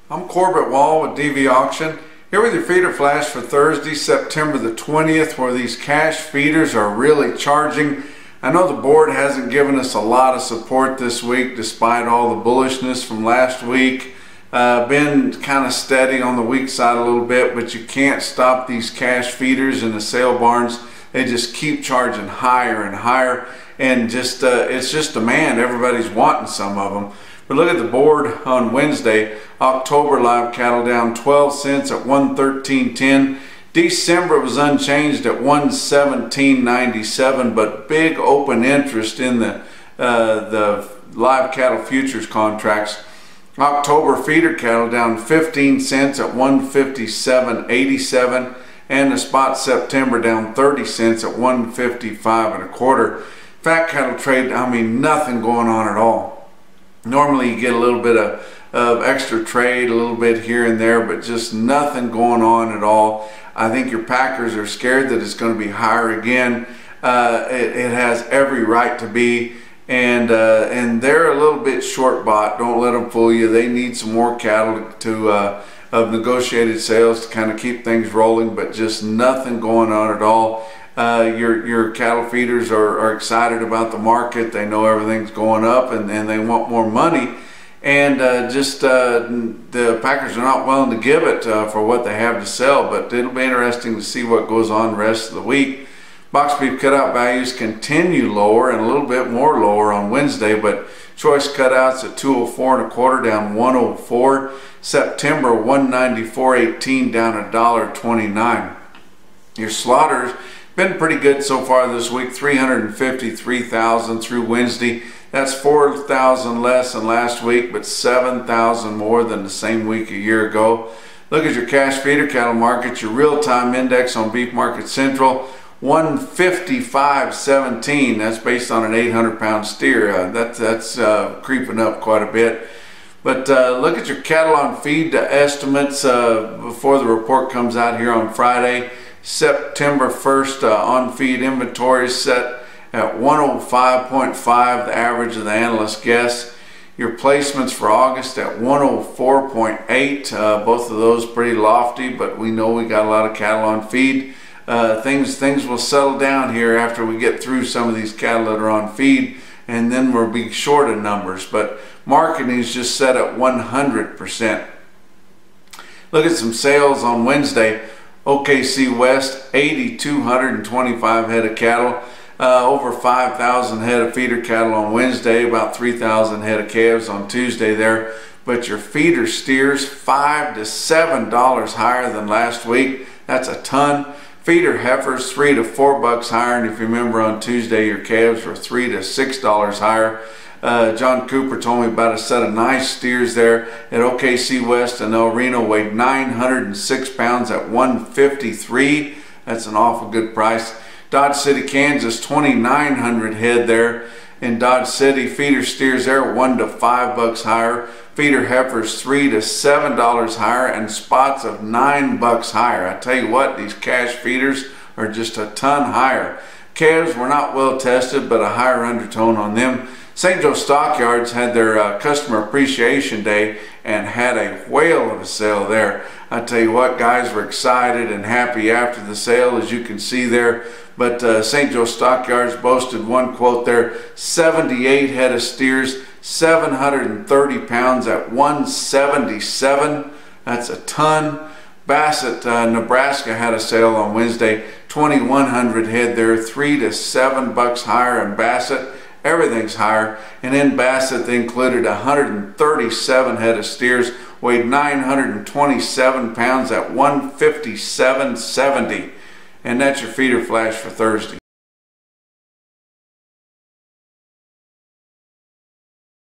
I'm Corbett Wall with DV Auction, here with your feeder flash for Thursday, September the 20th, where these cash feeders are really charging. I know the board hasn't given us a lot of support this week despite all the bullishness from last week. Been kind of steady on the weak side a little bit, but you can't stop these cash feeders in the sale barns. They just keep charging higher and higher, and just it's just demand. Everybody's wanting some of them. But look at the board on Wednesday. October live cattle down 12 cents at 113.10. December was unchanged at 117.97, but big open interest in the live cattle futures contracts. October feeder cattle down 15 cents at 157.87, and the spot September down 30 cents at 155.25. Fat cattle trade, I mean, nothing going on at all. Normally you get a little bit of extra trade, a little bit here and there, but just nothing going on at all. I think your packers are scared that it's going to be higher again. It has every right to be, and they're a little bit short bought. Don't let them fool you. They need some more cattle of negotiated sales to kind of keep things rolling, but just nothing going on at all. Your cattle feeders are excited about the market. They know everything's going up, and they want more money, and the packers are not willing to give it for what they have to sell. But it'll be interesting to see what goes on the rest of the week. Box beef cutout values continue lower and a little bit more lower on Wednesday, but choice cutouts at 204.25 down 104. September 194.18 down $1.29. Your slaughters been pretty good so far this week, 353,000 through Wednesday. That's 4,000 less than last week, but 7,000 more than the same week a year ago. Look at your cash feeder cattle market. Your real-time index on Beef Market Central, 155.17. That's based on an 800-pound steer. That's creeping up quite a bit. But look at your cattle on feed estimates before the report comes out here on Friday. September 1st on feed inventory set at 105.5, the average of the analyst guess. Your placements for August at 104.8, both of those pretty lofty, but we know we got a lot of cattle on feed. Things will settle down here after we get through some of these cattle that are on feed, and then we'll be short of numbers, but marketing is just set at 100%. Look at some sales on Wednesday. OKC West, 8,225 head of cattle, over 5,000 head of feeder cattle on Wednesday, about 3,000 head of calves on Tuesday there. But your feeder steers, $5 to $7 higher than last week. That's a ton. Feeder heifers, $3 to $4 higher, and if you remember on Tuesday, your calves were $3 to $6 higher. John Cooper told me about a set of nice steers there at OKC West, and El Reno weighed 906 pounds at 153. That's an awful good price. Dodge City, Kansas, 2,900 head there in Dodge City. Feeder steers there $1 to $5 higher. Feeder heifers $3 to $7 higher, and spots of $9 higher. I tell you what, these cash feeders are just a ton higher. Calves were not well tested, but a higher undertone on them. St. Joe Stockyards had their Customer Appreciation Day and had a whale of a sale there. I tell you what, guys were excited and happy after the sale, as you can see there. But St. Joe Stockyards boasted one quote there, 78 head of steers, 730 pounds at 177. That's a ton. Bassett, Nebraska had a sale on Wednesday, 2,100 head there, $3 to $7 higher in Bassett. Everything's higher, and in Bassett they included 137 head of steers, weighed 927 pounds at 157.70, and that's your feeder flash for Thursday.